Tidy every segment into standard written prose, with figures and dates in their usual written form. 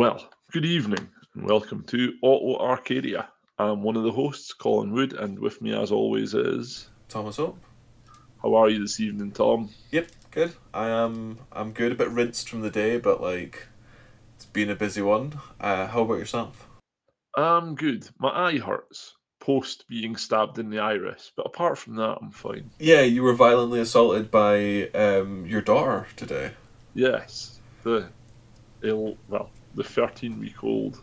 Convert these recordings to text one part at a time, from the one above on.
Well, good evening and welcome to Auto Arcadia. I'm one of the hosts, Colin Wood, and with me, as always, is. Thomas up. How are you this evening, Tom? Yep, good. I'm good. A bit rinsed from the day, but it's been a busy one. How about yourself? I'm good. My eye hurts post being stabbed in the iris, but apart from that, I'm fine. Yeah, you were violently assaulted by your daughter today. Yes, the 13-week-old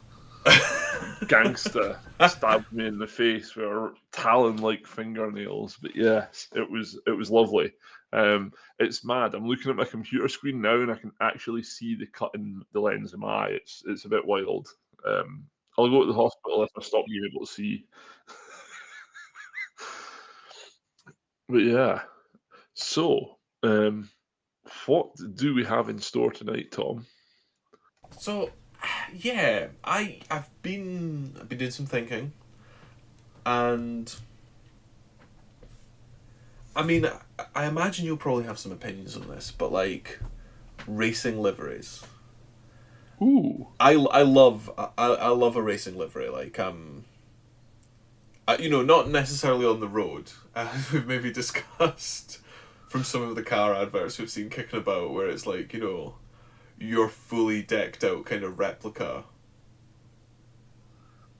gangster stabbed me in the face with her talon-like fingernails. But yes, it was lovely. It's mad. I'm looking at my computer screen now, and I can actually see the cut in the lens of my eye. It's a bit wild. Um, I'll go to the hospital if I stop being able to see. But yeah, so what do we have in store tonight, Tom? So, yeah, I've been doing some thinking, and I mean, I imagine you'll probably have some opinions on this, but racing liveries. Ooh, I love a racing livery. Not necessarily on the road, as we've maybe discussed from some of the car adverts we've seen kicking about, where it's your fully decked out kind of replica.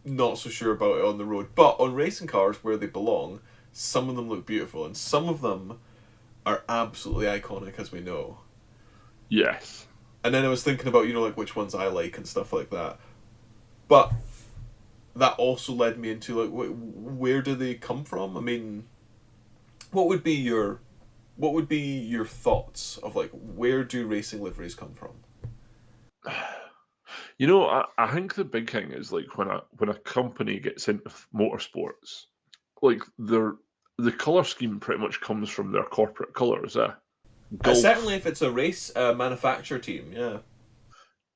Not so sure about it on the road, but on racing cars where they belong, some of them look beautiful, and some of them are absolutely iconic, as we know. yes. And then I was thinking about which ones I like and stuff like that, but that also led me into where do they come from? I mean, what would be your what would be your thoughts of where do racing liveries come from? I think the big thing is like when a company gets into motorsports, like the color scheme pretty much comes from their corporate colors. Certainly, Golf, if it's a race manufacturer team, yeah.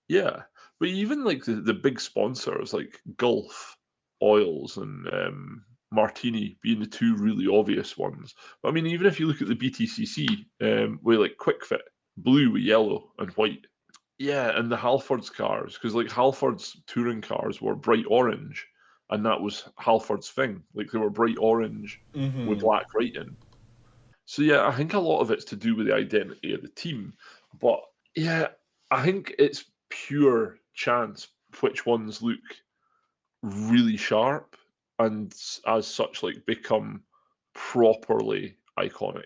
yeah, but even like the big sponsors like Gulf, Oils, and Martini being the two really obvious ones. But I mean, even if you look at the BTCC, with like Quick Fit, blue with yellow and white. Yeah, and the Halford's cars, because like Halford's touring cars were bright orange, and that was Halford's thing. Like they were bright orange with Mm-hmm. black writing. So yeah, I think a lot of it's to do with the identity of the team. But yeah, I think it's pure chance which ones look really sharp and as such like become properly iconic.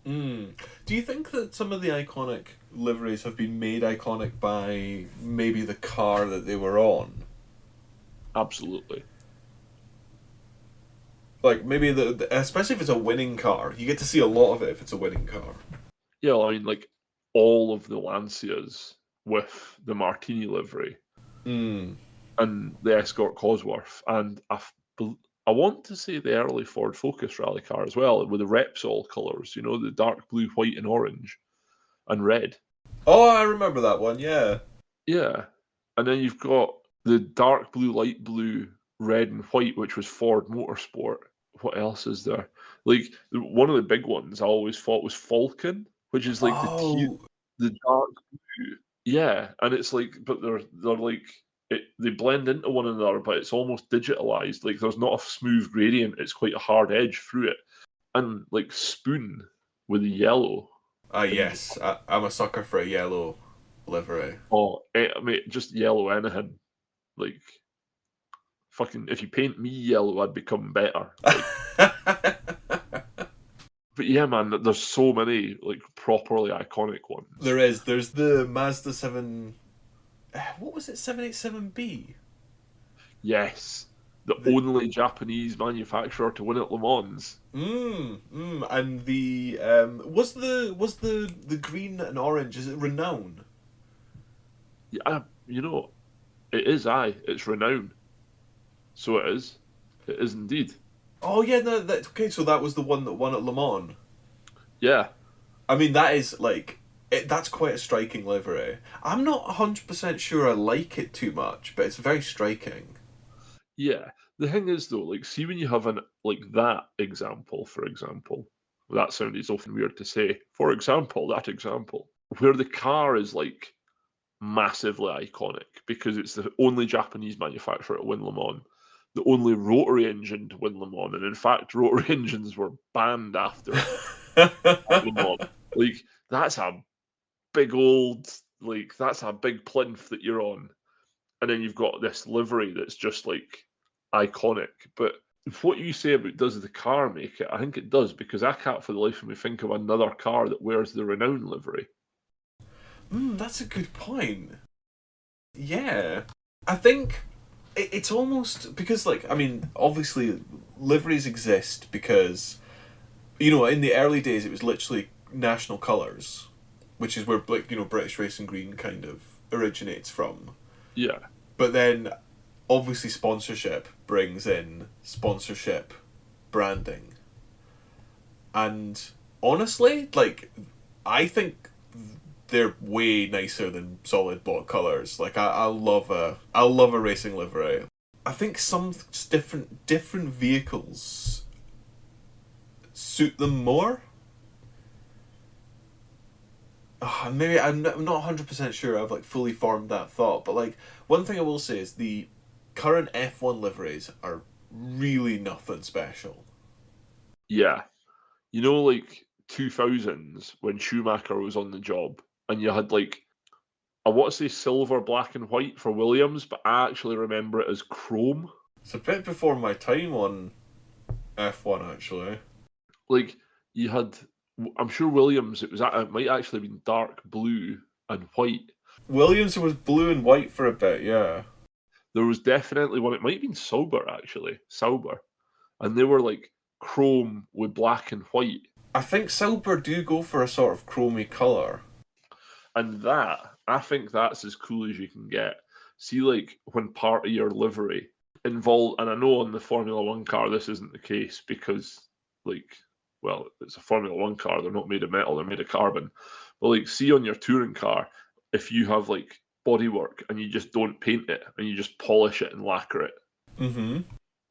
Mm. Do you think that some of the iconic liveries have been made iconic by maybe the car that they were on? Absolutely. Like maybe especially if it's a winning car, you get to see a lot of it if it's a winning car. Yeah, well, I mean like all of the Lancias with the Martini livery Mm. and the Escort Cosworth, and I want to say the early Ford Focus rally car as well, with the Repsol colours, the dark blue, white, and orange, and red. Oh, I remember that one. Yeah. Yeah, and then you've got the dark blue, light blue, red, and white, which was Ford Motorsport. What else is there? Like one of the big ones I always thought was Falcon, which is like Oh, the dark blue. Yeah, and it's like, but they're like they blend into one another, but it's almost digitalized. Like there's not a smooth gradient; it's quite a hard edge through it. And like Spoon with the yellow, and yes. I'm a sucker for a yellow livery. I mean, just yellow anything. Like fucking, if you paint me yellow, I'd become better. Like, but yeah, man, there's so many like properly iconic ones. There is. There's the Mazda 7. What was it? 787B. Yes, the The only Japanese manufacturer to win at Le Mans. and the was the green and orange? Is it Renown? Yeah, it is. It's renowned. So it is. It is indeed. Oh yeah, no, that okay. So that was the one that won at Le Mans. Yeah, I mean, that is that's quite a striking livery. I'm not 100% sure I like it too much, but it's very striking. yeah. The thing is though, like, see when you have an like that example, for example, that sound is often weird to say. For example, that example, where the car is like massively iconic because it's the only Japanese manufacturer to win Le Mans, the only rotary engine to win Le Mans, and in fact, rotary engines were banned after Le Mans. Like that's a big old, like that's a big plinth that you're on, and then you've got this livery that's just like iconic. But what you say about does the car make it? I think it does because I can't for the life of me think of another car that wears the Renown livery. That's a good point. Yeah. I think it's almost because, like, I mean, obviously, liveries exist because, in the early days, it was literally national colours, which is where, like, British Racing Green kind of originates from. Yeah, But then, obviously, sponsorship brings in sponsorship branding. And honestly, like, I think they're way nicer than solid block colors. Like I love a racing livery. I think some different vehicles suit them more. Maybe I'm not 100% sure I've like fully formed that thought, but like one thing I will say is the current F1 liveries are really nothing special. yeah. Like 2000s when Schumacher was on the job, and you had like I want to say silver, black, and white for Williams, but I actually remember it as chrome. It's a bit before my time on F1 actually. Like you had, I'm sure Williams. It might actually have been dark blue and white. Williams was blue and white for a bit, yeah. There was definitely one. It might have been Sauber actually, Sauber, and they were like chrome with black and white. I think Silver do go for a sort of chromy colour. And I think that's as cool as you can get. See, like when part of your livery involved, and I know on the Formula One car this isn't the case because, like, well, it's a Formula One car. They're not made of metal; they're made of carbon. But like, see on your touring car, if you have like bodywork and you just don't paint it and you just polish it and lacquer it, Mm-hmm.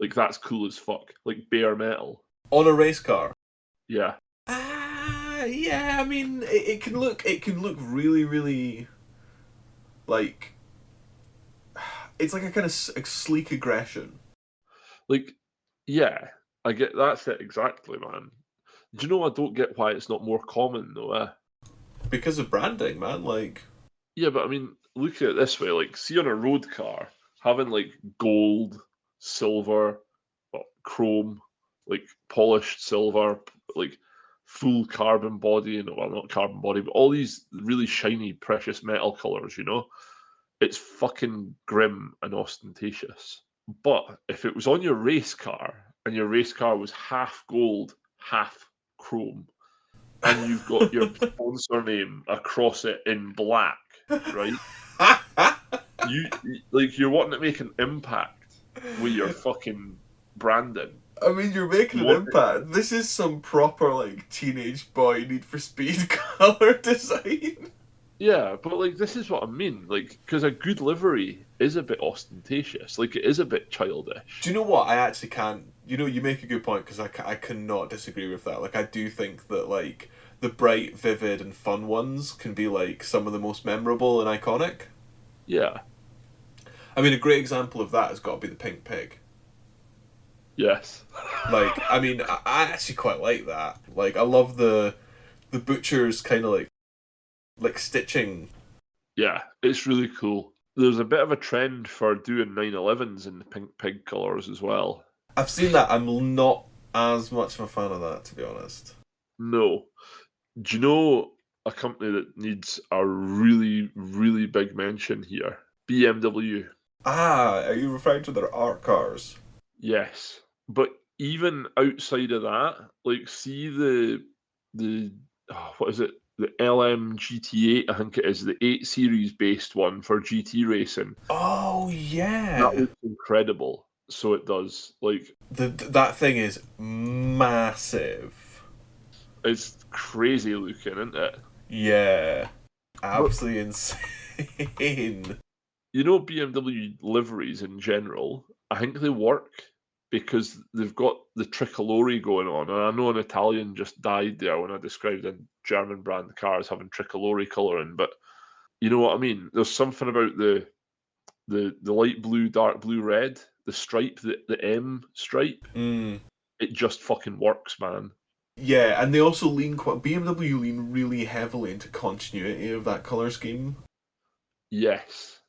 like that's cool as fuck. Like bare metal. On a race car. Yeah, Yeah. I mean, it can look really, really like it's like a kind of sleek aggression like yeah, I get that's it exactly, man. Do you know I don't get why it's not more common though? because of branding, man. Like, Yeah, but I mean, look at it this way: like, see on a road car, having like gold, silver, well, chrome, like polished silver, like full carbon body, and well, not carbon body, but all these really shiny, precious metal colors. It's fucking grim and ostentatious. But if it was on your race car and your race car was half gold, half chrome, and you've got your sponsor name across it in black, right? You're wanting to make an impact with your fucking branding. I mean, you're making You an want it, impact. This is some proper like teenage boy Need for Speed color design. yeah, but like this is what I mean, like because a good livery is a bit ostentatious, like it is a bit childish. Do you know what? I actually can't. You make a good point because I cannot disagree with that. Like, I do think that, like, the bright, vivid, and fun ones can be, like, some of the most memorable and iconic. Yeah, I mean, a great example of that has got to be the Pink Pig. yes, Like, I mean, I actually quite like that. Like, I love the butcher's kind of, like stitching. yeah, it's really cool. There's a bit of a trend for doing 911s in the pink pig colours as well. I've seen that. I'm not as much of a fan of that, to be honest. No, do you know a company that needs a really, really big mention here? BMW. Are you referring to their art cars? Yes, but even outside of that, like see the what is it? The LM GT8, I think it is the 8 Series based one for GT racing. Oh That yeah. looks incredible. So it does. Like That thing is massive. it's crazy looking, isn't it? Yeah. But Absolutely insane. BMW liveries in general, I think they work because they've got the tricolore going on. And I know an Italian just died there when I described a German brand car as having tricolore colouring, but You know what I mean? There's something about the light blue, dark blue, red, the stripe, the M stripe. Mm. It just fucking works, man. Yeah, and they also lean quite. BMW lean really heavily into continuity of that color scheme. Yes.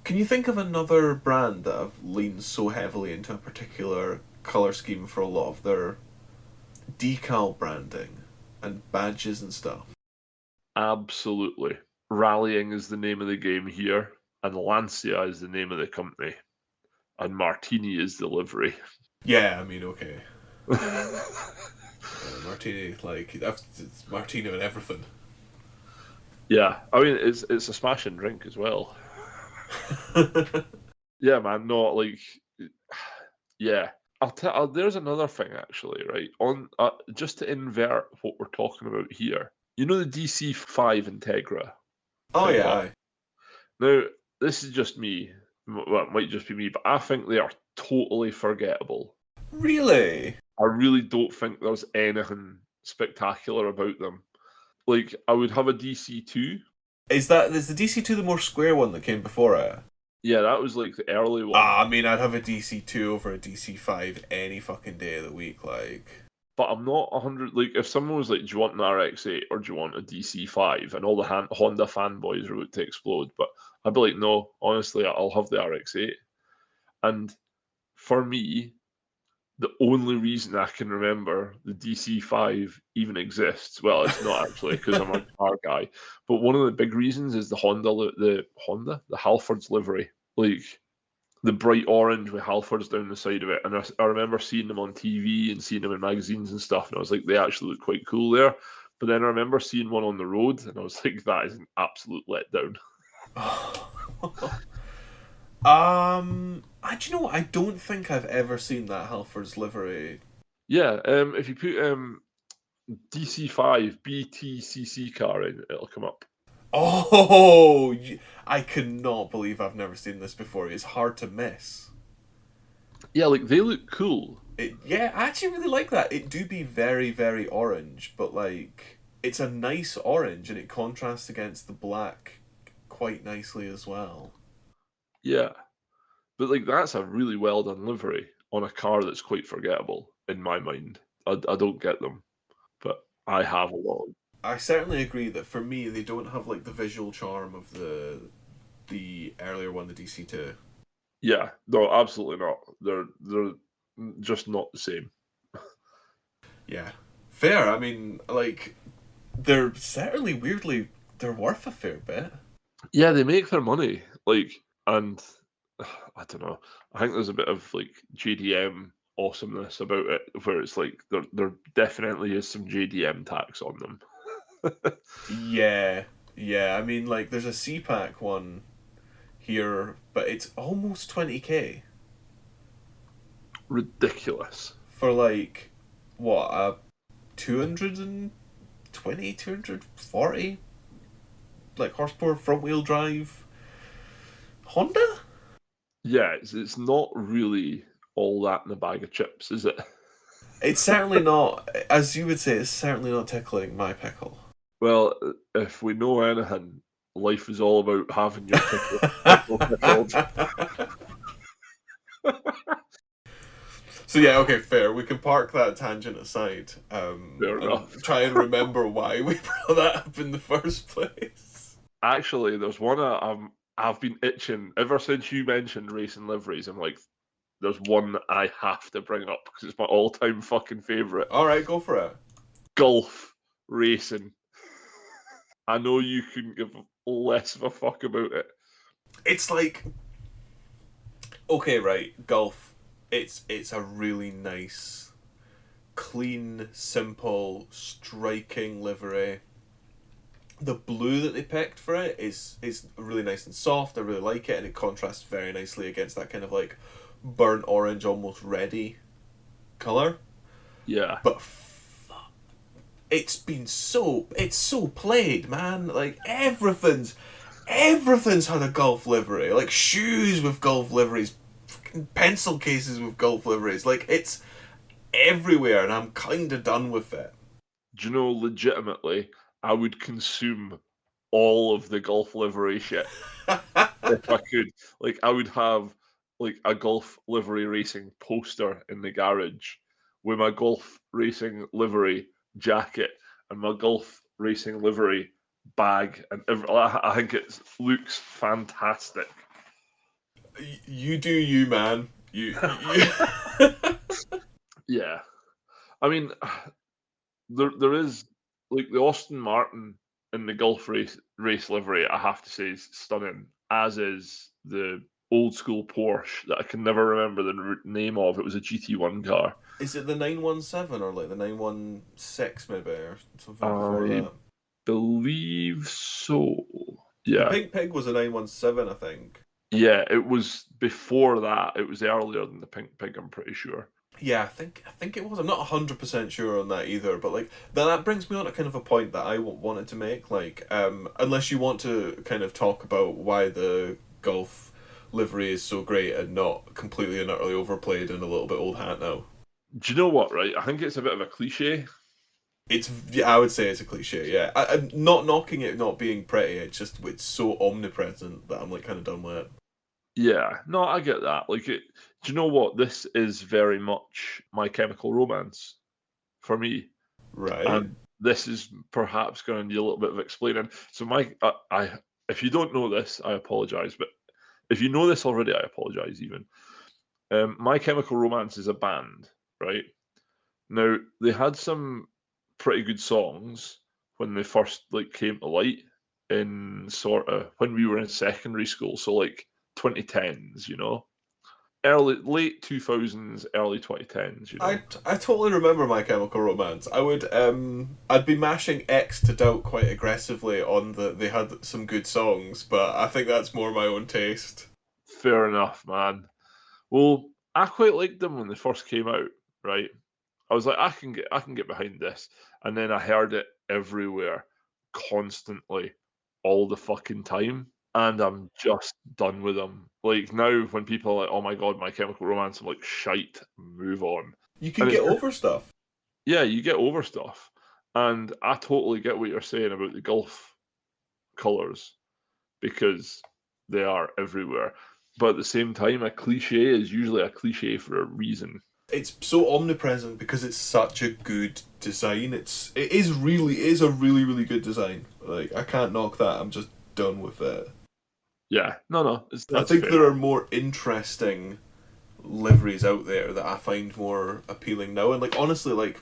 Can you think of another brand that have leaned so heavily into a particular color scheme for a lot of their decal branding and badges and stuff? Absolutely. Rallying is the name of the game here, and Lancia is the name of the company, and Martini is the livery. Yeah, I mean, okay. Martini, like, it's Martini and everything. Yeah, I mean it's a smashing drink as well. Yeah, man. No, like, yeah. There's another thing actually, right? On just to invert what we're talking about here. You know the DC5 Integra Oh, pickup. yeah, aye. Now, this is just me. Well, it might just be me, but I think they are totally forgettable. Really? I really don't think there's anything spectacular about them. Like, I would have a DC2. Is the DC2 the more square one that came before it? Yeah, that was like the early one. Ah, I mean, I'd have a DC2 over a DC5 any fucking day of the week, like. But I'm not 100. Like, if someone was like, "Do you want an RX-8 or do you want a DC5?" and all the Honda fanboys are about to explode, but I'd be like, "No, honestly, I'll have the RX-8." And for me, the only reason I can remember the DC5 even exists, well, it's not actually because I'm a car guy, but one of the big reasons is the Halfords livery, like the bright orange with Halfords down the side of it. And I remember seeing them on TV and seeing them in magazines and stuff, and I was like, they actually look quite cool there. But then I remember seeing one on the road, and I was like, that is an absolute letdown. Do you know what? I don't think I've ever seen that Halfords livery. Yeah, if you put DC5 BTCC car in, it'll come up. Oh, I cannot believe I've never seen this before. It's hard to miss. Yeah, like they look cool. Yeah, I actually really like that. It do be very, very orange, but like it's a nice orange and it contrasts against the black quite nicely as well. Yeah, but like that's a really well done livery on a car that's quite forgettable in my mind. I don't get them, but I have a lot. I certainly agree that for me they don't have like the visual charm of the earlier one, the DC2. Yeah, no, absolutely not. They're just not the same. Yeah. Fair. I mean, like they're certainly weirdly they're worth a fair bit. Yeah, they make their money, like, and I don't know. I think there's a bit of like JDM awesomeness about it, where it's like there definitely is some JDM tax on them. Yeah. Yeah, I mean like there's a CPAC one here, but it's almost 20K Ridiculous. for like what, a 220, 240 like horsepower front wheel drive Honda? Yeah, it's not really all that in a bag of chips, is it? It's certainly not, as you would say, it's certainly not tickling my pickle. Well, if we know anything, life is all about having your pickle pickled. So yeah, okay, fair. We can park that tangent aside, Fair and enough. try and remember why we brought that up in the first place. Actually, there's one I've been itching ever since you mentioned racing liveries. I'm like, there's one that I have to bring up because it's my all-time fucking favorite. All right, go for it. Golf racing. I know you couldn't give less of a fuck about it. It's like, okay, right, golf. It's a really nice, clean, simple, striking livery. The blue that they picked for it is really nice and soft. I really like it, and it contrasts very nicely against that kind of like burnt orange, almost reddy color. Yeah. But it's so played, man. Like everything's had a golf livery. Like shoes with golf liveries, pencil cases with golf liveries. Like it's everywhere, and I'm kind of done with it. Do you know, legitimately, I would consume all of the golf livery shit if I could. Like, I would have like a golf livery racing poster in the garage with my golf racing livery jacket and my golf racing livery bag, and I think it looks fantastic. You do you, man. You. Yeah, I mean, there is like the Austin Martin in the golf race livery. I have to say is stunning, as is the old school Porsche that I can never remember the name of. It was a GT1 car. Is it the 917 or like the 916 maybe or something before I that? believe so. The Yeah. Pink Pig was a 917, I think. Yeah, it was before that. It was earlier than the Pink Pig, I'm pretty sure. Yeah, I think it was. I'm not 100% sure on that either, but like that brings me on to kind of a point that I wanted to make. Like, unless you want to kind of talk about why the golf livery is so great and not completely and utterly overplayed and a little bit old hat now. Do you know what, right? I think it's a bit of a cliche. It's yeah, I would say it's a cliche. Yeah, I'm not knocking it not being pretty. It's so omnipresent that I'm like kind of done with it. Yeah, no, I get that. Like, do you know what? This is very much My Chemical Romance for me, Right. and this is perhaps going to need a little bit of explaining. So, if you don't know this, I apologize, but if you know this already, I apologize even. My Chemical Romance is a band, right? Now, they had some pretty good songs when they first, like, came to light in sorta when we were in secondary school, so, like, 2010s, you know? Late 2000s, early 2010s, you know? I totally remember My Chemical Romance. I'd be mashing X to doubt quite aggressively on the they had some good songs, but I think that's more my own taste. Fair enough, man. Well, I quite liked them when they first came out, right? I was like, I can get behind this, and then I heard it everywhere, constantly, all the fucking time, and I'm just done with them. Like, now when people are like, "Oh my god, My Chemical Romance," I'm like, "Shite, move on." You can And it's get just over stuff. yeah, you get over stuff, and I totally get what you're saying about the golf colours because they are everywhere. But at the same time, a cliche is usually a cliche for a reason. It's so omnipresent because it's such a good design. It is a really good design. Like I can't knock that. I'm just done with it. Yeah, no, no, I that's think fair. there are more interesting liveries out there that I find more appealing now. And like honestly, like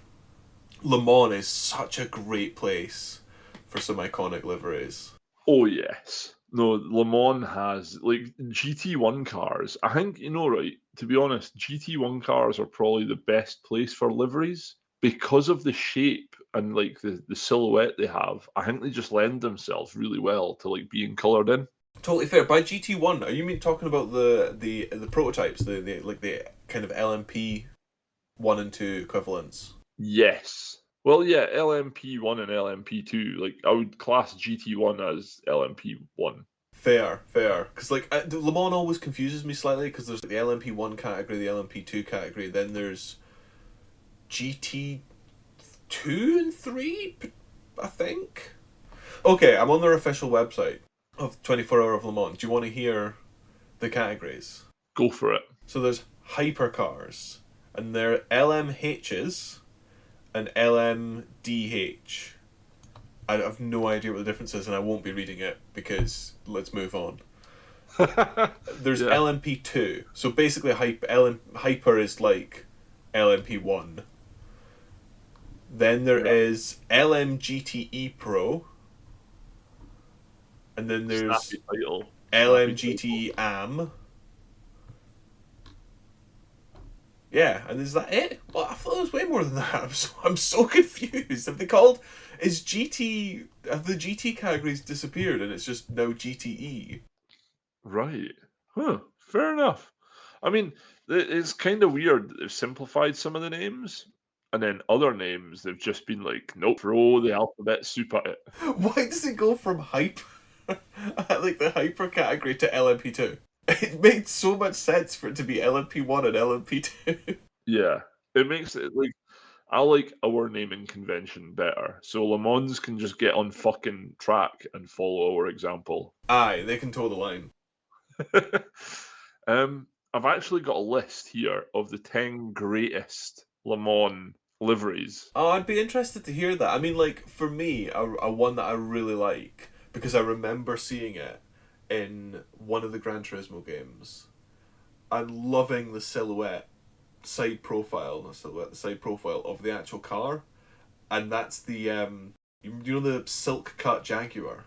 Le Mans is such a great place for some iconic liveries. Oh yes. No, Le Mans has like GT1 cars. I think right. To be honest, GT1 cars are probably the best place for liveries because of the shape and like the silhouette they have. I think they just lend themselves really well to like being coloured in. Totally fair. By GT1, are you mean talking about the prototypes, the like the kind of LMP 1 and 2 equivalents? Yes. Well, yeah, LMP1 and LMP2. Like I would class GT1 as LMP1. Fair, fair. Because like Le Mans always confuses me slightly because there's the LMP1 category, the LMP2 category, then there's GT2 and 3, I think. Okay, I'm on their official website of 24 Hour of Le Mans. Do you want to hear the categories? Go for it. So there's hypercars, and they're LMHs and LMDH. I have no idea what the difference is, and I won't be reading it because let's move on. There's Yeah. LMP2, so basically hyper is like LMP1. Then there Yeah. is LMGTE Pro, and then there's Snappy title. Snappy title. LMGTE AM. Yeah, and is that it? Well, I thought it was way more than that. I'm so confused. Have they called is GT have the GT categories disappeared and it's just now GTE? Right. Huh. Fair enough. I mean, it's kind of weird that they've simplified some of the names, and then other names they've just been like, nope, throw the alphabet soup at it. Why does it go from hyper like the hyper category to LMP2? It made so much sense for it to be LMP1 and LMP2. Yeah. It makes it like I like our naming convention better. So Le Mans can just get on fucking track and follow our example. Aye, they can toe the line. I've actually got a list here of the 10 greatest Le Mans liveries. Oh, I'd be interested to hear that. I mean, like, for me, a one that I really like, because I remember seeing it in one of the Gran Turismo games. I'm loving the side profile of the actual car, and that's the you know the silk cut Jaguar,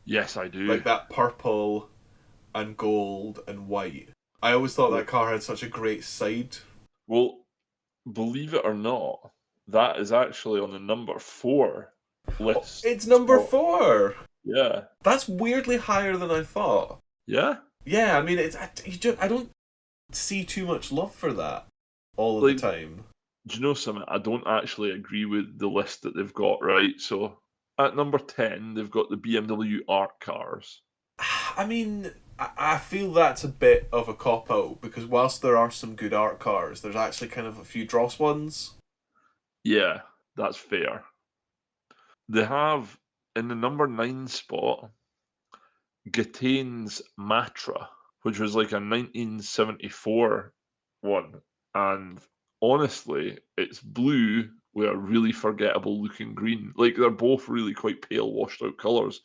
Yes, I do. like that purple and gold and white. I always thought that car had such a great side. Well, believe it or not, that is actually on the number 4 Oh, list. it's number spot. 4. Yeah. That's weirdly higher than I thought. Yeah? Yeah, I mean, I don't see too much love for that all of the Like, time. do you know something? I don't actually agree with the list that they've got, right? So, at number 10, they've got the BMW art cars. I mean, I feel that's a bit of a cop out because whilst there are some good art cars, there's actually kind of a few dross ones. Yeah, that's fair. They have, in the number 9 spot, Gatane's Matra, which was like a 1974 one. And honestly, it's blue with a really forgettable looking green. Like, they're both really quite pale, washed out colours.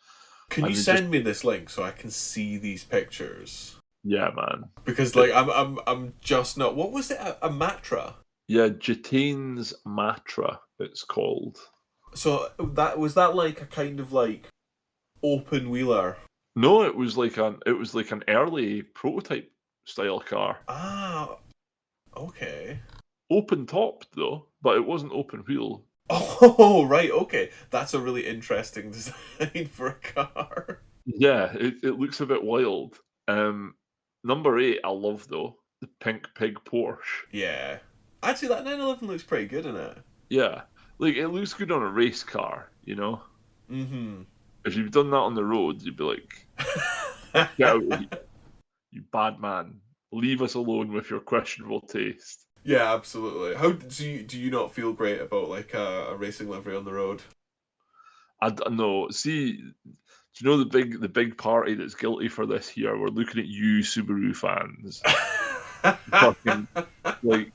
Can you And they just, send me this link so I can see these pictures? yeah, man. Because It, like I'm just not. What was it? A Matra? yeah, Gatane's Matra, it's called. So that like a kind of like open wheeler. No, it was like an early prototype style car. Ah, okay. Open topped though, but it wasn't open wheel. Oh, right, okay. That's a really interesting design for a car. Yeah, it looks a bit wild. Number 8, I love though, the pink pig Porsche. Yeah. Actually, that 911 looks pretty good in it. Yeah, like it looks good on a race car, you know. Mm-hmm. If you've done that on the road, you'd be like, "Get out of here, you bad man! Leave us alone with your questionable taste." Yeah, absolutely. How do you not feel great about like a racing livery on the road? I don't know. See, do you know the big party that's guilty for this here? We're looking at you, Subaru fans. Fucking like,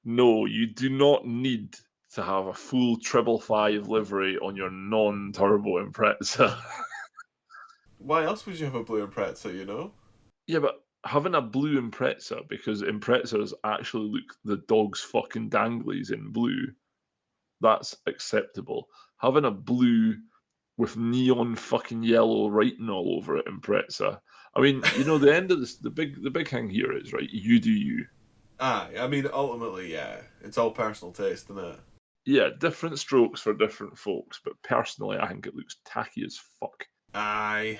no, you do not need to have a full 555 livery on your non-turbo Impreza. Why else would you have a blue Impreza, you know? Yeah, but having a blue Impreza, because Imprezas actually look the dog's fucking danglies in blue, that's acceptable. Having a blue with neon fucking yellow writing all over it Impreza. I mean, the end of this, the big thing here is, right, you do you. Aye, I mean, ultimately, yeah. It's all personal taste, isn't it? Yeah, different strokes for different folks, but personally, I think it looks tacky as fuck. Aye.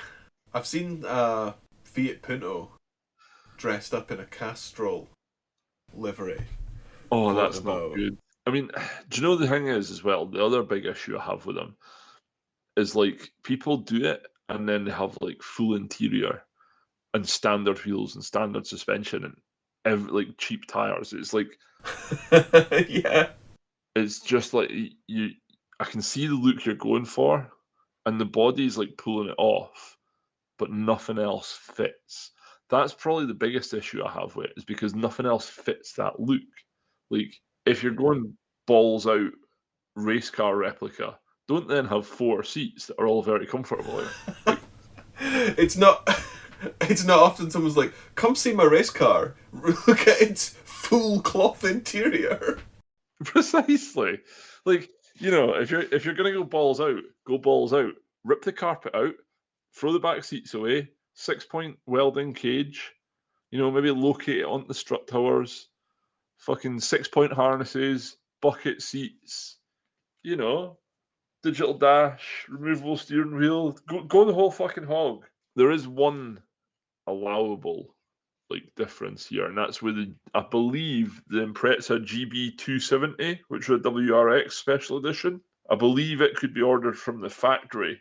I've seen Fiat Punto dressed up in a Castrol livery Oh, floating that's not about. good. I mean, do you know the thing is as well? The other big issue I have with them is like people do it and then they have like full interior and standard wheels and standard suspension and like cheap tires. It's like Yeah. it's just like you. I can see the look you're going for, and the body's like pulling it off, but nothing else fits. That's probably the biggest issue I have with it, is because nothing else fits that look. Like, if you're going balls out race car replica, don't then have 4 seats that are all very comfortable. Like, It's not. It's not often someone's like, "Come see my race car. Look at its full cloth interior." precisely. Like, if you're gonna go balls out. Rip the carpet out, throw the back seats away, 6-point welding cage. Maybe locate it onto the strut towers. Fucking 6-point harnesses, bucket seats. You know, digital dash, removable steering wheel. Go the whole fucking hog. There is one allowable difference here, and that's with I believe the Impreza GB270, which was a WRX special edition. I believe it could be ordered from the factory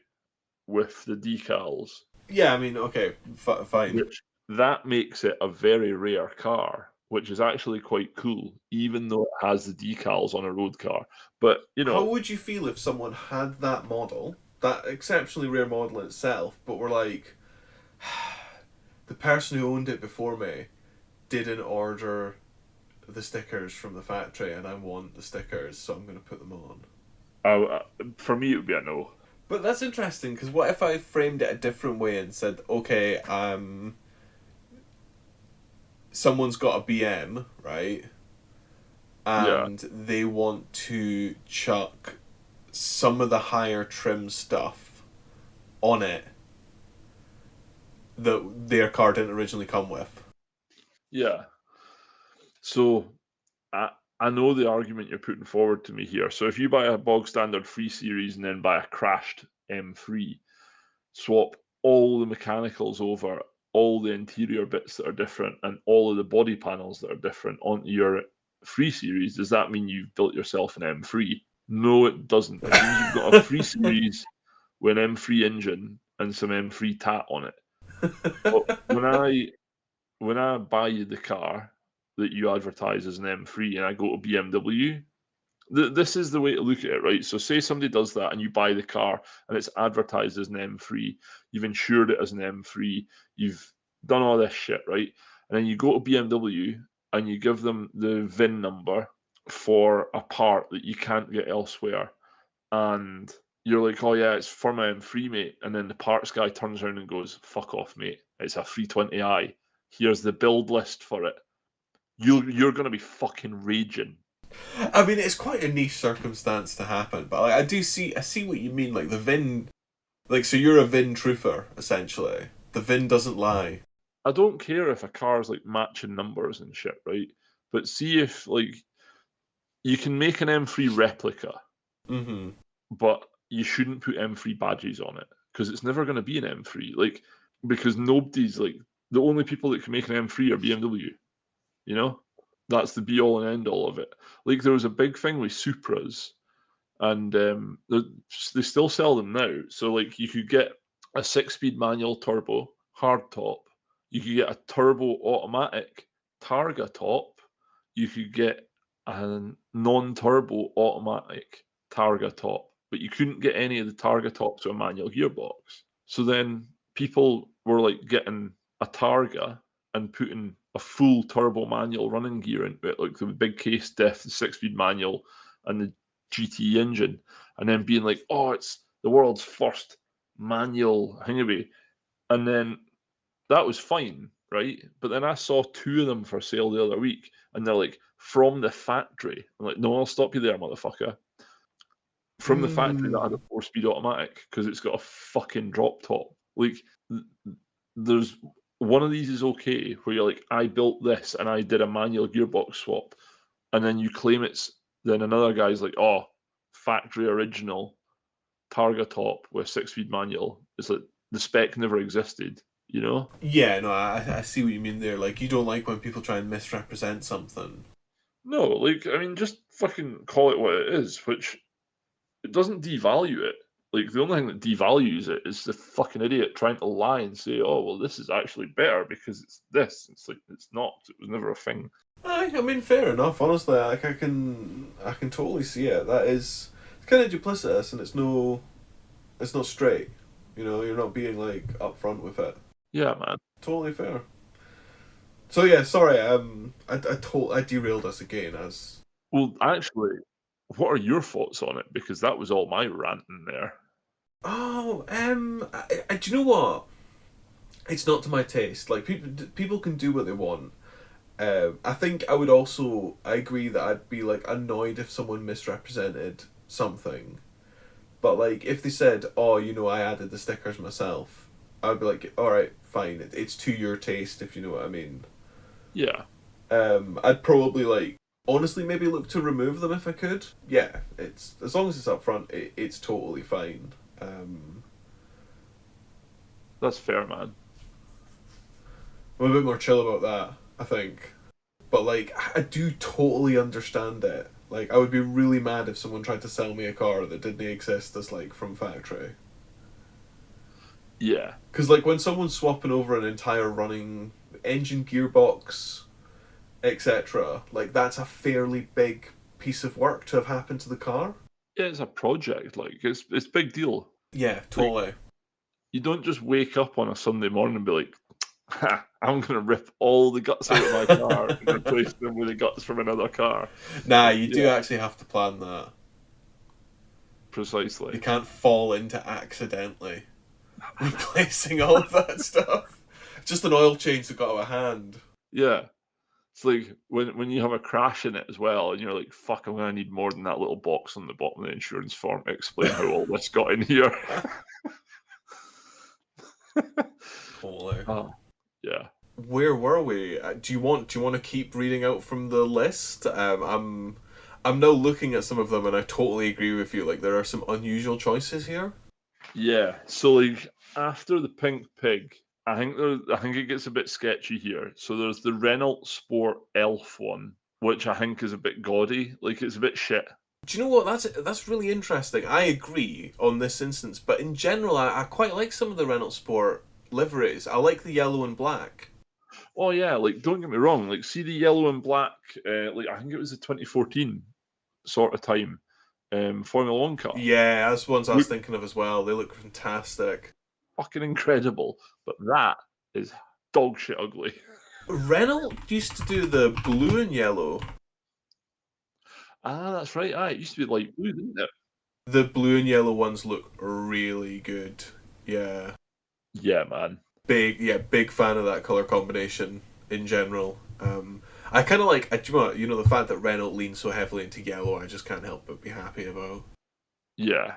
with the decals, Yeah, I mean, okay, fine. which that makes it a very rare car which is actually quite cool, even though it has the decals on a road car. But How would you feel if someone had that model, that exceptionally rare model in itself, but were like, the person who owned it before me didn't order the stickers from the factory, and I want the stickers, so I'm going to put them on. for me, it would be a no. But that's interesting because what if I framed it a different way and said, okay, someone's got a BM, right? Yeah, And they want to chuck some of the higher trim stuff on it that their car didn't originally come with. yeah. So I know the argument you're putting forward to me here. So if you buy a bog standard 3 Series and then buy a crashed M3, swap all the mechanicals over, all the interior bits that are different, and all of the body panels that are different onto your 3 Series, does that mean you've built yourself an M3? No, it doesn't. It means you've got a 3 Series with an M3 engine and some M3 tat on it. But when I buy you the car that you advertise as an M3 and I go to BMW, this is the way to look at it, right? So, say somebody does that and you buy the car and it's advertised as an M3, you've insured it as an M3, you've done all this shit, right? And then you go to BMW and you give them the VIN number for a part that you can't get elsewhere. And you're like, oh, yeah, it's for my M3, mate. And then the parts guy turns around and goes, fuck off, mate. It's a 320i. Here's the build list for it. You're going to be fucking raging. I mean, it's quite a niche circumstance to happen, but like, I see what you mean. Like the VIN, like so you're a VIN truther essentially. The VIN doesn't lie. I don't care if a car's like matching numbers and shit, right? But see if like you can make an M3 replica, Mm-hmm. but you shouldn't put M3 badges on it because it's never going to be an M3. Like because nobody's like the only people that can make an M3 are BMW. You know, that's the be all and end all of it. Like there was a big thing with Supras, and they still sell them now. So like you could get a 6-speed manual turbo hardtop, you could get a turbo automatic Targa top, you could get a non-turbo automatic Targa top, but you couldn't get any of the Targa tops to a manual gearbox. So then people were like getting a Targa and putting a full turbo manual running gear into it, like the big case diff, the 6-speed manual, and the GT engine, and then being like, "Oh, it's the world's first manual thingy," and then that was fine, right? But then I saw two of them for sale the other week, and they're like from the factory. I'm like, "No, I'll stop you there, motherfucker." From the factory that had a Mm. 4-speed automatic because it's got a fucking drop top. Like, there's one of these is okay where you're like, I built this and I did a manual gearbox swap, and then you claim it's then another guy's like, oh, factory original Targa top with 6-speed manual. It's like the spec never existed, you know? Yeah, no, I see what you mean there. Like you don't like when people try and misrepresent something. No, like I mean, just fucking call it what it is, which it doesn't devalue it. Like the only thing that devalues it is the fucking idiot trying to lie and say, "Oh, well, this is actually better because it's this." It's like it's not. It was never a thing. I mean, fair enough. Honestly, like I can totally see it. That is, it's kind of duplicitous, and it's not straight. You know, you're not being like upfront with it. Yeah, man. Totally fair. So yeah, sorry. I derailed us again. As Well, actually, what are your thoughts on it? Because that was all my ranting there. oh, do you know what? It's not to my taste. Like people can do what they want. I think I agree that I'd be like annoyed if someone misrepresented something. But like if they said, "Oh, you know, I added the stickers myself," I'd be like, "All right, fine. It's to your taste, if you know what I mean." Yeah, I'd probably like honestly maybe look to remove them if I could. Yeah, it's as long as it's up front, it's totally fine. that's fair, man. I'm a bit more chill about that, I think. But like, I do totally understand it. Like, I would be really mad if someone tried to sell me a car that didn't exist as like from factory. Yeah, Because like when someone's swapping over an entire running engine gearbox, etc. Like that's a fairly big piece of work to have happened to the car. Yeah, it's a project. Like it's a big deal. Yeah, Like totally. you don't just wake up on a Sunday morning and be like, ha, I'm gonna rip all the guts out of my car and replace them with the guts from another car. Nah, you do Yeah, actually have to plan that. You precisely. can't fall into accidentally replacing all of that stuff. Just an oil change that got out of hand. Yeah. It's like when you have a crash in it as well, and you're like, "Fuck, I'm gonna need more than that little box on the bottom of the insurance form to explain how all this got in here." Totally. Ah, yeah, Where were we? Do you want to keep reading out from the list? I'm now looking at some of them, and I totally agree with you. Like there are some unusual choices here. yeah. So like after the pink pig, I think it gets a bit sketchy here. So there's the Renault Sport Elf one, which I think is a bit gaudy. Like it's a bit shit. Do you know what? That's really interesting. I agree on this instance, but in general, I quite like some of the Renault Sport liveries. I like the yellow and black. Oh yeah, like don't get me wrong. Like see the yellow and black. Like I think it was the 2014 sort of time. Formula One car. Yeah, that's the ones I was Look thinking of as well. They look fantastic. fucking incredible, but that is dog shit ugly. Renault used to do the blue and yellow. Ah, that's right. Ah, it used to be light blue, didn't it? The blue and yellow ones look really good. Yeah. Yeah, man. Big fan of that color combination in general. I kind of like, the fact that Renault leans so heavily into yellow. I just can't help but be happy about. Yeah.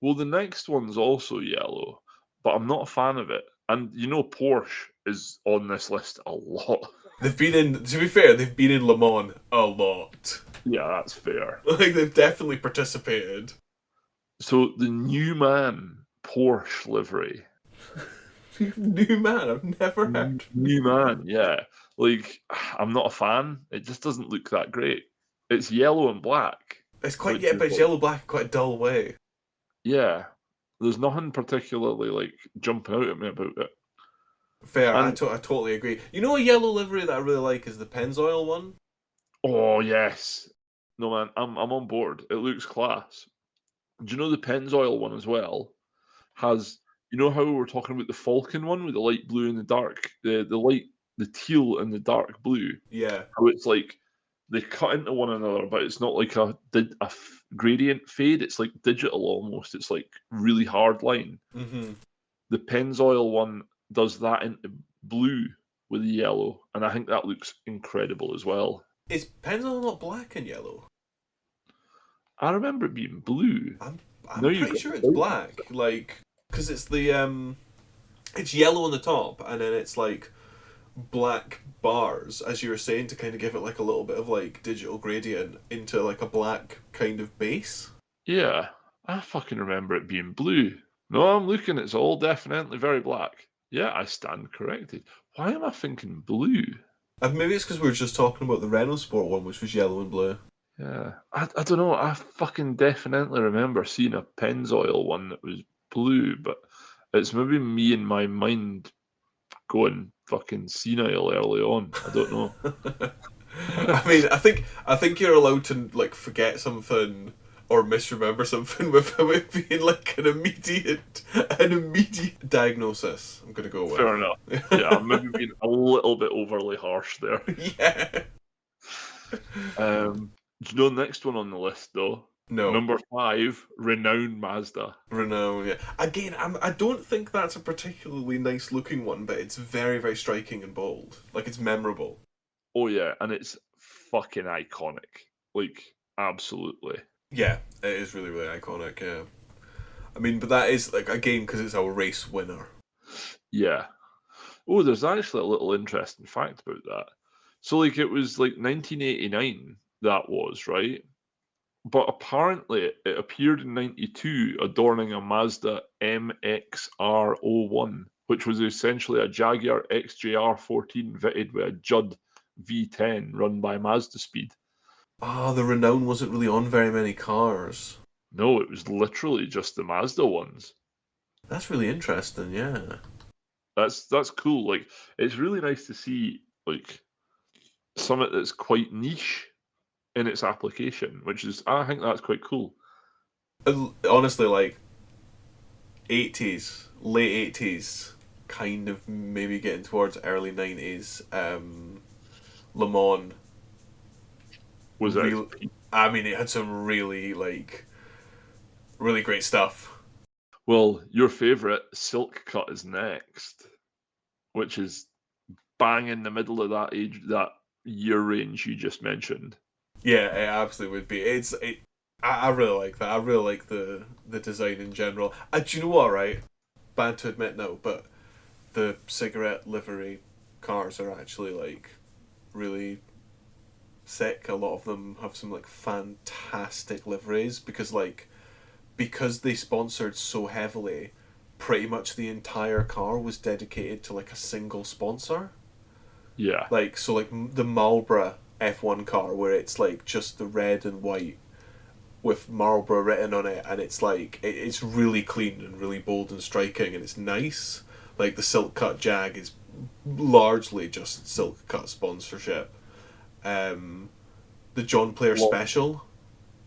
Well, the next one's also yellow, but I'm not a fan of it. And you know, Porsche is on this list a lot. They've been in. To be fair, they've been in Le Mans a lot. Yeah, that's fair. Like they've definitely participated. So the new man Porsche livery. New man, I've never heard. New man, yeah. Like, I'm not a fan. It just doesn't look that great. It's yellow and black, It's quite which yeah, is but it's like, yellow black, quite a dull way. yeah. There's nothing particularly like jumping out at me about it. Fair, And I totally agree. You know, a yellow livery that I really like is the Pennzoil one. oh yes, no man, I'm on board. It looks class. Do you know the Pennzoil one as well has? You know how we were talking about the Falcon one with the light blue and the dark, the teal and the dark blue. Yeah. How it's like they cut into one another, but it's not like gradient fade. It's like digital almost. It's like really hard line. Mm-hmm. The Pennzoil one does that into blue with the yellow, and I think that looks incredible as well. Is Pennzoil not black and yellow? I remember it being blue. I'm Now I'm you've pretty got sure me it's doubting black. Like, because it's yellow on the top, and then it's like black bars, as you were saying, to kind of give it like a little bit of like digital gradient into like a black kind of base. Yeah, I fucking remember it being blue. No, I'm looking. It's all definitely very black. Yeah, I stand corrected. Why am I thinking blue? And maybe it's because we were just talking about the Renault Sport one, which was yellow and blue. Yeah, I don't know. I fucking definitely remember seeing a Pennzoil one that was blue, but it's maybe me in my mind going fucking senile early on. I don't know. I mean, I think you're allowed to like forget something or misremember something without it being like an immediate diagnosis. I'm gonna go Fair enough. Yeah, I'm maybe with. being a little bit overly harsh there. Yeah. Do you know the next one on the list though? No. Number 5, renowned Mazda. Renault. Yeah. Again, I don't think that's a particularly nice looking one, but it's very very striking and bold. Like it's memorable. Oh yeah, and it's fucking iconic. Like absolutely. Yeah, it is really really iconic. Yeah. I mean, but that is like again because it's a race winner. Yeah. Oh, there's actually a little interesting fact about that. So like it was like 1989 that was, right? But apparently it appeared in 92 adorning a Mazda MXR01, which was essentially a Jaguar XJR14 fitted with a Judd V10 run by Mazda Speed. Ah, the Renown wasn't really on very many cars. No, it was literally just the Mazda ones. That's really interesting. Yeah. That's cool. Like it's really nice to see like something that's quite niche in its application, which is I think that's quite cool. Honestly, like 80s, late 80s, kind of maybe getting towards early 90s. Le Mans, Was at its real. peak. I mean, it had some really great stuff. Well, your favourite Silk Cut is next, which is bang in the middle of that year range you just mentioned. Yeah, it absolutely would be. I really like that. I really like the design in general. Do you know what? Right, bad to admit now, but the cigarette livery cars are actually like really sick. A lot of them have some like fantastic liveries because they sponsored so heavily. Pretty much the entire car was dedicated to like a single sponsor. Yeah. Like so, like the Marlboro F1 car, where it's like just the red and white with Marlboro written on it, and it's like it's really clean and really bold and striking, and it's nice. Like the Silk Cut Jag is largely just Silk Cut sponsorship. Um, the John Player Lo- Special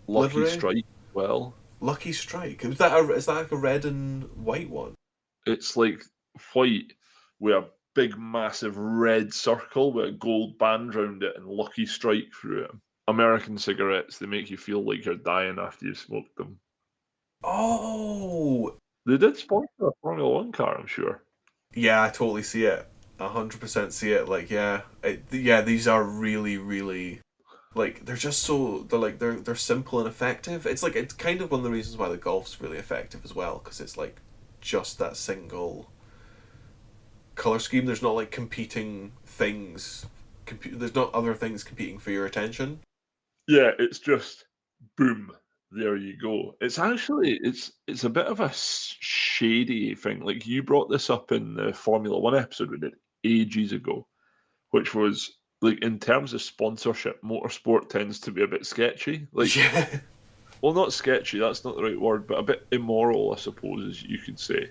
Lucky livery, Strike, well, Lucky Strike. Is that like a red and white one? it's like white with a big, massive red circle with a gold band round it and Lucky Strike through it. American cigarettes, they make you feel like you're dying after you've smoked them. Oh, They did sponsor a Formula One car, I'm sure. yeah, I totally see it. 100% see it. Like, yeah, these are really like they're simple and effective. It's kind of one of the reasons why the golf's really effective as well, because it's like just that single color scheme. There's not like competing things. There's not other things competing for your attention. Yeah, it's just boom. There you go. It's a bit of a shady thing. Like you brought this up in the Formula One episode we did ages ago, which was like in terms of sponsorship, motorsport tends to be a bit sketchy. Like, Yeah. well, not sketchy. That's not the right word, but a bit immoral, I suppose, as you could say.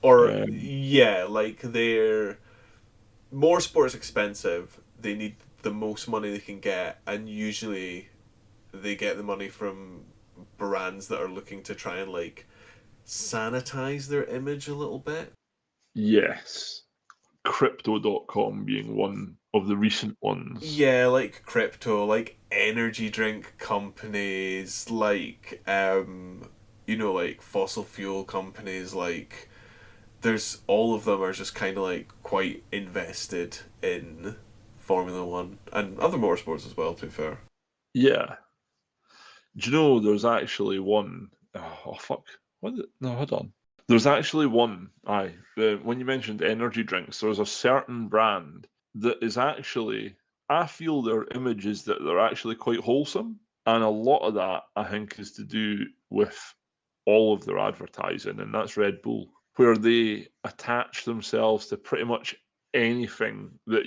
Or Um, yeah, like they're more sports expensive. They need the most money they can get, and usually they get the money from brands that are looking to try and like sanitize their image a little bit. yes, Crypto.com being one of the recent ones. Yeah, like crypto, like energy drink companies, like like fossil fuel companies, like there's all of them are just kind of like quite invested in Formula One and other motorsports as well. To be fair, Yeah. Do you know there's actually one oh fuck. No, hold on. There's actually one. When you mentioned energy drinks, there's a certain brand that is actually. I feel their image is that they're actually quite wholesome, and a lot of that I think is to do with all of their advertising, and that's Red Bull, where they attach themselves to pretty much anything that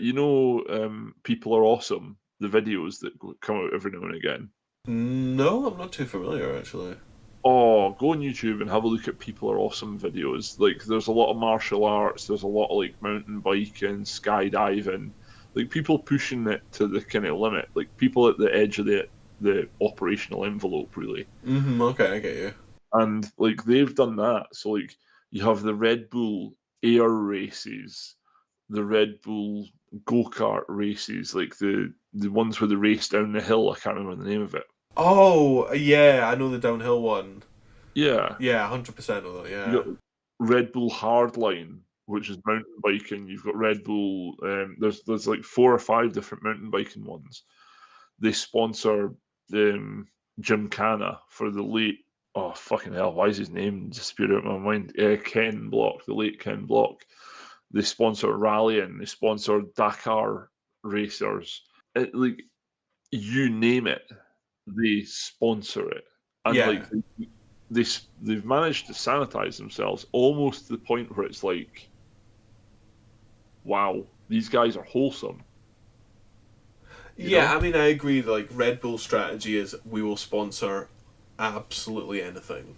People Are Awesome, the videos that come out every now and again. no, I'm not too familiar actually. Oh, go on YouTube and have a look at People Are Awesome videos. Like, there's a lot of martial arts, there's a lot of like mountain biking, skydiving, like people pushing it to the kind of limit, like people at the edge of the operational envelope, really. Okay, I get you. And like they've done that. So like you have the Red Bull air races, the Red Bull go kart races, like the ones where they race down the hill. I can't remember the name of it. Oh yeah, I know the downhill one. Yeah, Yeah, 100% of that. you Yeah. got Red Bull Hardline, which is mountain biking. You've got Red Bull. There's like 4 or 5 different mountain biking ones. They sponsor Gymkhana for the late. Oh fucking hell! Why is his name disappeared out of my mind? Ken Block, the late Ken Block. They sponsor rallying. They sponsor Dakar racers. Like you name it, they sponsor it, and like Yeah. they've managed to sanitize themselves almost to the point where it's like, wow, these guys are wholesome, you Yeah, know? I mean, I agree. Like Red Bull's strategy is we will sponsor absolutely anything.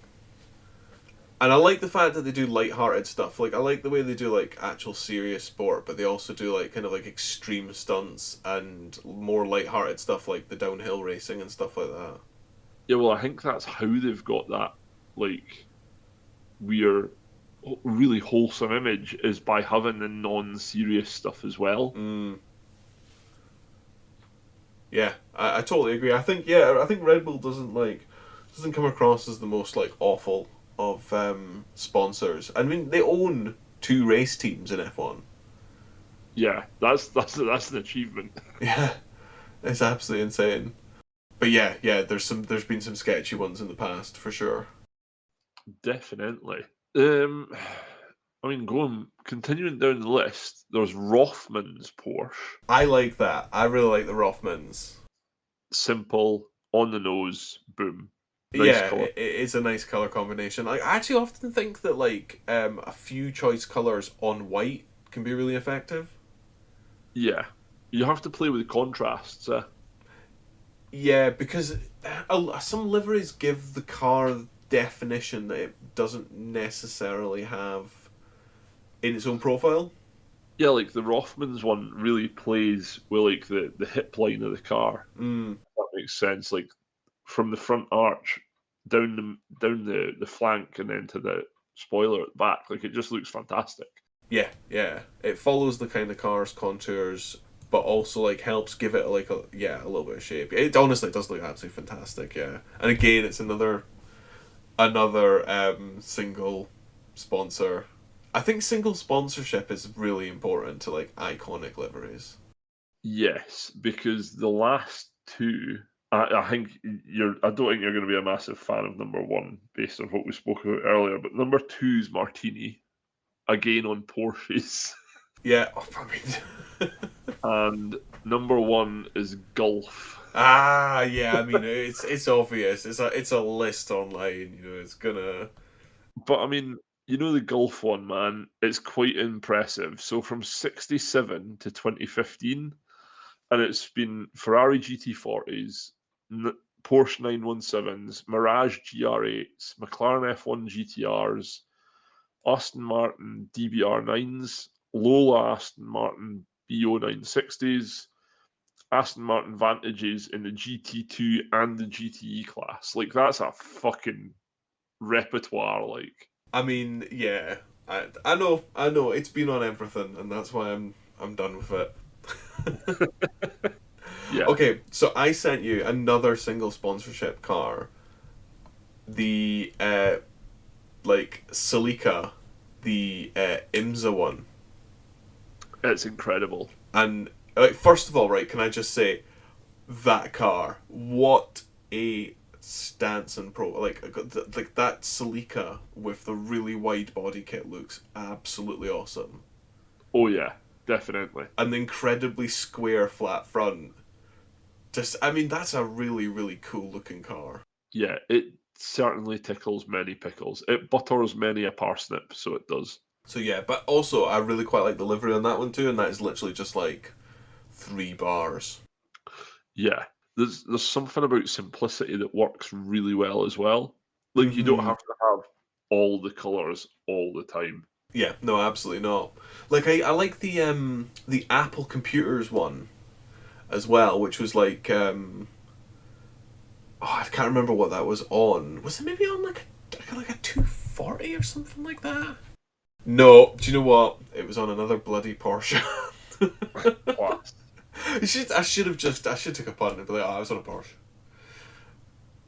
And I like the fact that they do light-hearted stuff. Like I like the way they do like actual serious sport, but they also do like kind of like extreme stunts and more light-hearted stuff like the downhill racing and stuff like that. Yeah, well, I think that's how they've got that like weird, really wholesome image is by having the non-serious stuff as well. Mm, yeah, I totally agree. I think Red Bull doesn't come across as the most like awful of sponsors. I mean, they own two race teams in F1. Yeah, that's an achievement. Yeah, it's absolutely insane. But yeah, there's been some sketchy ones in the past for sure. Definitely. I mean, continuing down the list, there's Rothman's Porsche. I like that. I really like the Rothmans. Simple, on the nose, boom, nice Yeah, color. it's a nice color combination. I actually often think that like a few choice colors on white can be really effective. Yeah, you have to play with the contrasts. Yeah, because some liveries give the car definition that it doesn't necessarily have in its own profile. Yeah, like the Rothmans one really plays with like the hip line of the car. Mm, That makes sense. Like from the front arch down the flank and then to the spoiler at the back. Like it just looks fantastic. yeah. It follows the kind of car's contours, but also like helps give it like a little bit of shape. It honestly does look absolutely fantastic. Yeah, and again, it's another single sponsor. I think single sponsorship is really important to like iconic liveries. Yes, because the last two, I think you're. I don't think you're going to be a massive fan of number one based on what we spoke about earlier. But number two is Martini, again on Porsches, Yeah, I mean, and number one is Gulf. yeah. I mean, it's obvious. It's a list online. It's gonna. But I mean, the Gulf one, man, it's quite impressive. So from 67 to 2015, and it's been Ferrari GT40s, Porsche 917s, Mirage GR8s, McLaren F1 GTRs, Aston Martin DBR9s, Lola Aston Martin BO960s, Aston Martin Vantages in the GT2 and the GTE class. Like, that's a fucking repertoire, like. I mean, yeah. I know. It's been on everything, and that's why I'm done with it. Yeah, Okay, so I sent you another single sponsorship car, the like Celica, the IMSA one, it's incredible. and like first of all, right? Can I just say that car? What a stance and pro like that Celica with the really wide body kit looks absolutely awesome. Oh, yeah, definitely. An incredibly square flat front. Just, I mean, that's a really really cool looking car. Yeah, it certainly tickles many pickles. It butters many a parsnip, so it does. So yeah, but also I really quite like the livery on that one too, and that is literally just like 3 bars. Yeah, there's something about simplicity that works really well as well. Like you don't Mm-hmm. have to have all the colours all the time. Yeah, no, absolutely not. Like I like the Apple Computers one as well, which was like I can't remember what that was on. Was it maybe on like a 240 or something like that? No, do you know what? It was on another bloody Porsche. Class. I should take a punt and be like, oh, I was on a Porsche.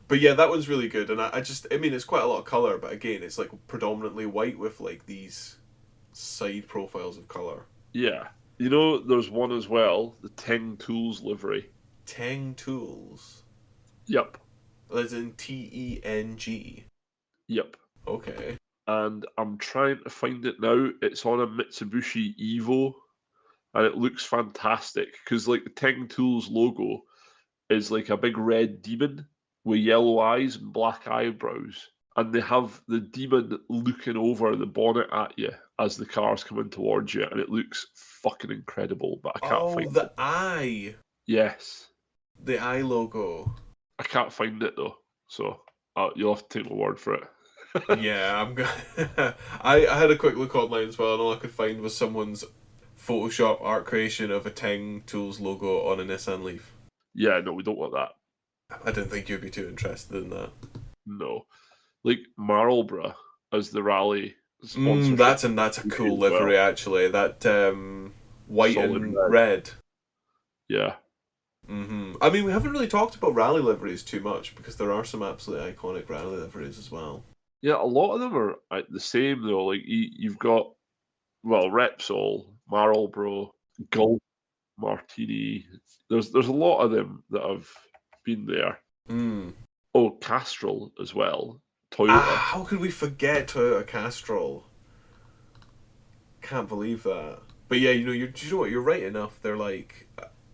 But yeah, that one's really good, and I mean, it's quite a lot of color, but again, it's like predominantly white with like these side profiles of color. Yeah. There's one as well, the Teng Tools livery. Teng Tools, Yep, as in Teng. yep. Okay. And I'm trying to find it now. It's on a Mitsubishi Evo, and it looks fantastic because like the Teng Tools logo is like a big red demon with yellow eyes and black eyebrows. And they have the demon looking over the bonnet at you as the car's coming towards you, and it looks fucking incredible, but I can't Oh, find it. the Yes, eye logo. I can't find it though, so you'll have to take my word for it. Yeah, I had a quick look online as well, and all I could find was someone's Photoshop art creation of a Teng Tools logo on a Nissan Leaf. Yeah, no, we don't want that. I didn't think you'd be too interested in that. No. Like Marlborough as the rally sponsorship That's a as cool well. livery actually. That white Solid and red. red. Yeah. I mean, we haven't really talked about rally liveries too much because there are some absolutely iconic rally liveries as well. Yeah, a lot of them are the same though. Like you've got, well, Repsol, Marlboro, Gulf, Martini. There's a lot of them that have been there. Mm. Oh, Castrol as well. Toyota. How could we forget Toyota Castrol? Can't believe that. But yeah, you know what? You're right enough. They're like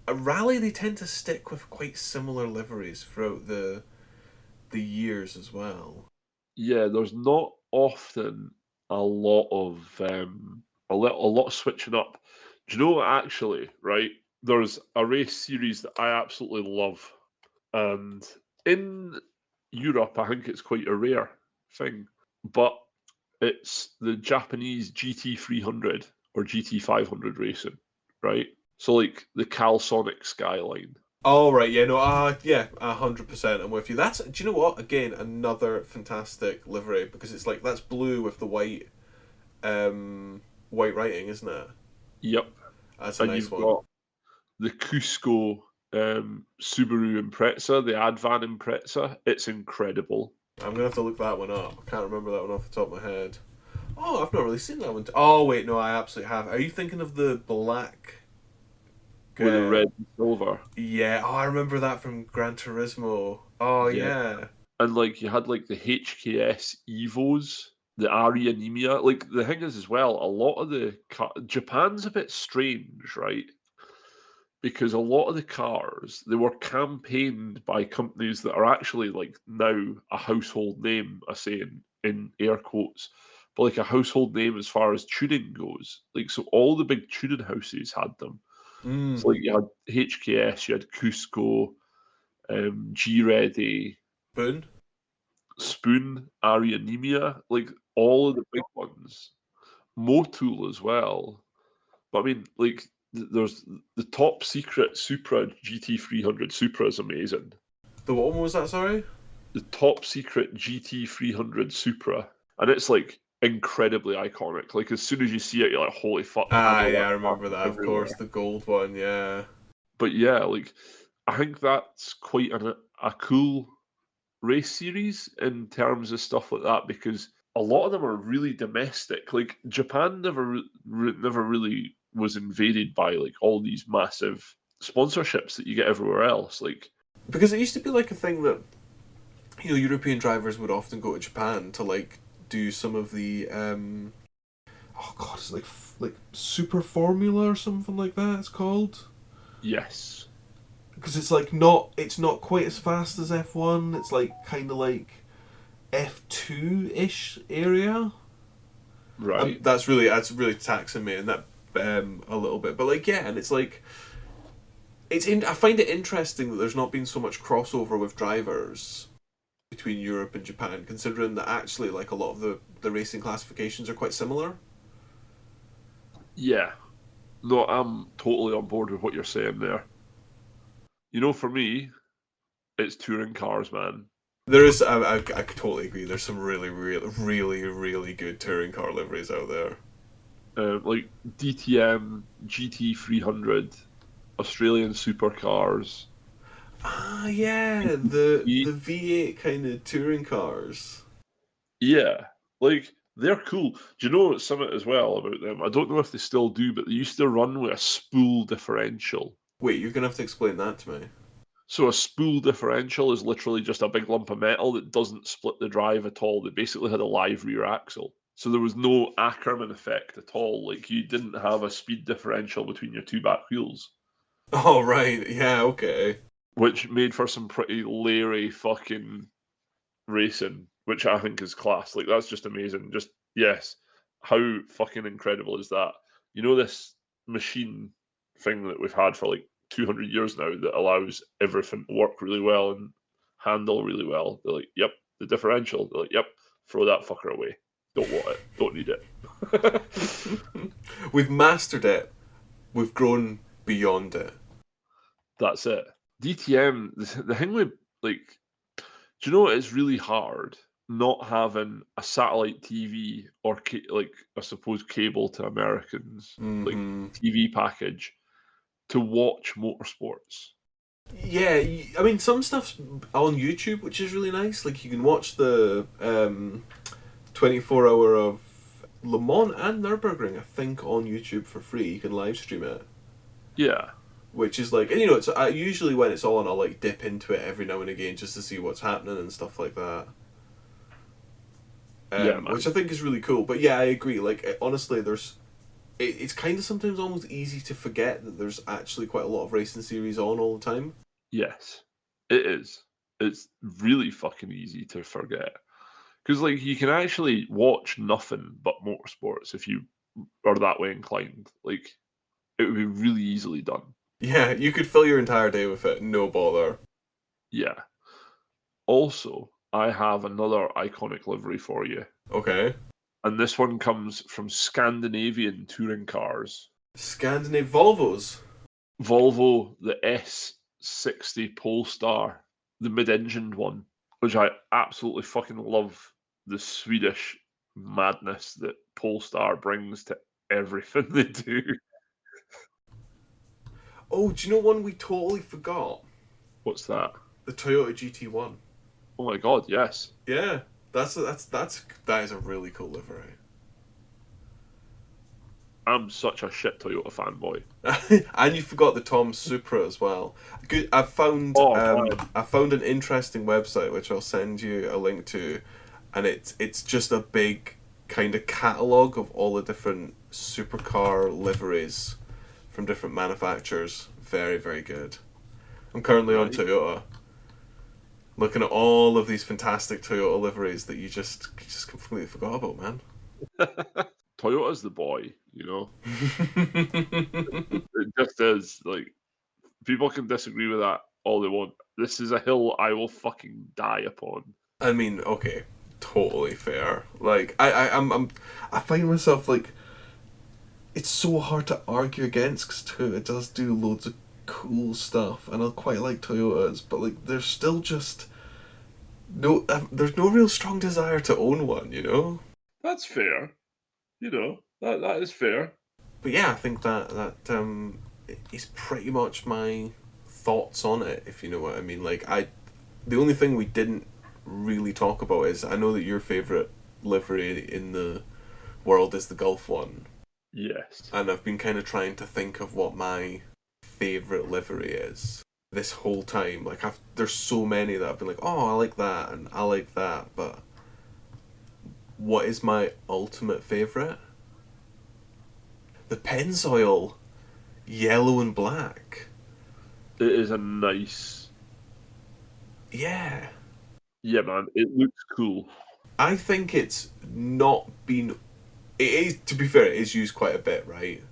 a rally. They tend to stick with quite similar liveries throughout the years as well. Yeah, there's not often a lot of a lot of switching up. Do you know what, actually, right? There's a race series that I absolutely love, and in Europe, I think it's quite a rare thing, but it's the Japanese GT300 or GT500 racing, right? So like the Calsonic Skyline. Oh right, yeah, no, yeah, 100%. I'm with you. That's do you know what? Again, another fantastic livery because it's like that's blue with the white writing, isn't it? Yep, That's a and nice you've one. got the Cusco Subaru Impreza, the Advan Impreza. It's incredible. I'm gonna have to look that one up. I can't remember that one off the top of my head. Oh, I've not really seen that one. Oh wait, no, I absolutely have. Are you thinking of the black? With the Uh, red and silver. yeah. Oh, I remember that from Gran Turismo. Oh Yeah. yeah. And like you had like the HKS Evos, the Ari Anemia. Like the thing is as well, a lot of Japan's a bit strange, right? Because a lot of the cars they were campaigned by companies that are actually like now a household name, I say in air quotes, but like a household name as far as tuning goes. Like so all the big tuning houses had them. So Mm. like you had HKS, you had Cusco, G Ready, Boone. Spoon, Arianemia, like all of the big ones. Motul as well. But I mean, like there's the top secret Supra GT300. Supra is amazing. The what one was that? Sorry. The top secret GT300 Supra, and it's like incredibly iconic. Like as soon as you see it, you're like, "Holy fuck! I know Yeah, that I car remember from that. Of course, everywhere." the gold one. Yeah. But yeah, like I think that's quite a cool race series in terms of stuff like that because a lot of them are really domestic. Like Japan never really was invaded by like all these massive sponsorships that you get everywhere else. Like Because it used to be like a thing that European drivers would often go to Japan to like do some of the oh god, it's like Super Formula or something like that. It's called yes, because it's not quite as fast as F1. It's like kind of like F2 ish area. right. That's really taxing me and that a little bit. But like yeah, and it's like I find it interesting that there's not been so much crossover with drivers between Europe and Japan, considering that actually like a lot of the racing classifications are quite similar. Yeah. No, I'm totally on board with what you're saying there. You know, for me, it's touring cars, man. There is, I totally agree. There's some really good touring car liveries out there. Like DTM, GT300, Australian supercars. Yeah, the V8 kind of touring cars. Yeah, like they're cool. Do you know something as well about them? I don't know if they still do, but they used to run with a spool differential. Wait, you're gonna have to explain that to me. So a spool differential is literally just a big lump of metal that doesn't split the drive at all. They basically had a live rear axle. So there was no Ackerman effect at all. Like you didn't have a speed differential between your two back wheels, Oh right, yeah, okay. which made for some pretty leery fucking racing, which I think is class. Like that's just amazing. Just yes, how fucking incredible is that? You know this machine thing that we've had for like 200 years now that allows everything to work really well and handle really well. They're like, yep, the differential. They're like, yep, throw that fucker away. Don't want it. Don't need it. We've mastered it. We've grown beyond it. That's it. DTM. The thing with like, do you know it's really hard not having a satellite TV or like I suppose cable to Americans like Mm-hmm. TV package to watch motorsports. Yeah, I mean, some stuff's on YouTube, which is really nice. Like, you can watch the 24 hour of Le Mans and Nürburgring, I think, on YouTube for free. You can live stream it. Yeah, Which is like, and it's usually when it's on, I'll like dip into it every now and again just to see what's happening and stuff like that. yeah, Which man. I think is really cool. But yeah, I agree. Like, honestly, it's kind of sometimes almost easy to forget that there's actually quite a lot of racing series on all the time. Yes, it is. It's really fucking easy to forget because like you can actually watch nothing but motorsports if you are that way inclined. Like it would be really easily done. Yeah, you could fill your entire day with it, no bother. Yeah. Also, I have another iconic livery for you, Okay. and this one comes from Scandinavian touring cars. Scandinavian Volvos. Volvo, the S60 Polestar, the mid-engined one, which I absolutely fucking love the Swedish madness that Polestar brings to everything they do. Oh, do you know one we totally forgot? What's that? The Toyota GT1. Oh my god, yes. Yeah, that is a really cool livery. I'm such a shit Toyota fanboy. And you forgot the Tom Supra as well. Good. Oh man. I found an interesting website which I'll send you a link to, and it's just a big kind of catalog of all the different supercar liveries from different manufacturers. Very very good. I'm currently on Right. Toyota, looking at all of these fantastic Toyota liveries that you just completely forgot about, man. Toyota's the boy, you know? It just is. Like, people can disagree with that all they want. This is a hill I will fucking die upon. I mean, okay, totally fair. Like, I find myself like it's so hard to argue against because Toyota does do loads of cool stuff, and I quite like Toyotas, but like, there's still just there's no real strong desire to own one, you know. That's fair. You know, that is fair. But yeah, I think that is pretty much my thoughts on it, if you know what I mean. Like, the only thing we didn't really talk about is I know that your favorite livery in the world is the Gulf one, Yes. and I've been kind of trying to think of what my favorite livery is this whole time. Like, there's so many that I've been like, oh, I like that and I like that, but what is my ultimate favorite? The Pennzoil yellow and black. It is a nice. Yeah. Yeah, man. It looks cool. I think it's not been. It is, to be fair, it is used quite a bit, right?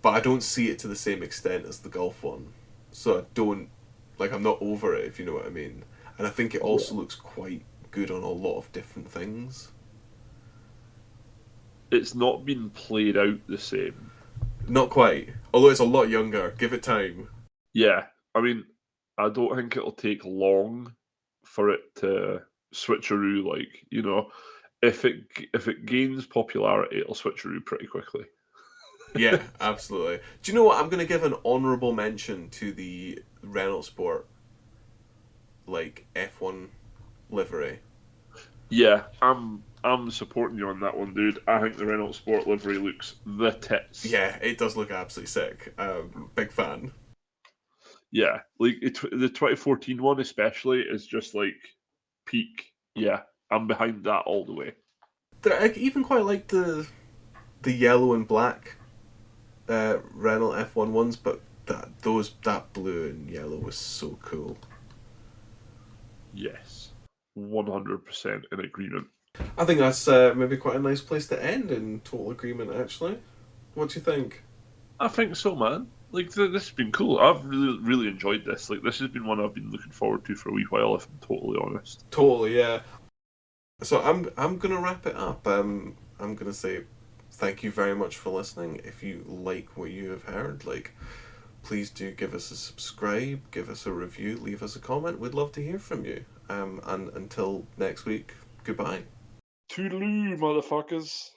But I don't see it to the same extent as the Golf one. So I don't. Like, I'm not over it, if you know what I mean. And I think it Yeah. also looks quite good on a lot of different things. It's not been played out the same. Not quite. Although it's a lot younger. Give it time. Yeah. I mean, I don't think it'll take long for it to switcheroo. Like, you know, if it gains popularity, it'll switcheroo pretty quickly. Yeah, absolutely. Do you know what? I'm going to give an honourable mention to the Renault Sport, like, F1 livery. Yeah, I'm supporting you on that one, dude. I think the Renault Sport livery looks the tits. Yeah, it does look absolutely sick. Big fan. Yeah, like the 2014 one especially is just like peak. Yeah, I'm behind that all the way. I even quite like the yellow and black Renault F1 ones, but that blue and yellow was so cool. Yes, 100% in agreement. I think that's maybe quite a nice place to end in total agreement. Actually, what do you think? I think so, man. Like this has been cool. I've really enjoyed this. Like this has been one I've been looking forward to for a wee while, if I'm totally honest. Totally, yeah. So I'm gonna wrap it up. I'm gonna say thank you very much for listening. If you like what you have heard, like, please do give us a subscribe, give us a review, leave us a comment. We'd love to hear from you. And until next week, goodbye. Toodaloo, motherfuckers.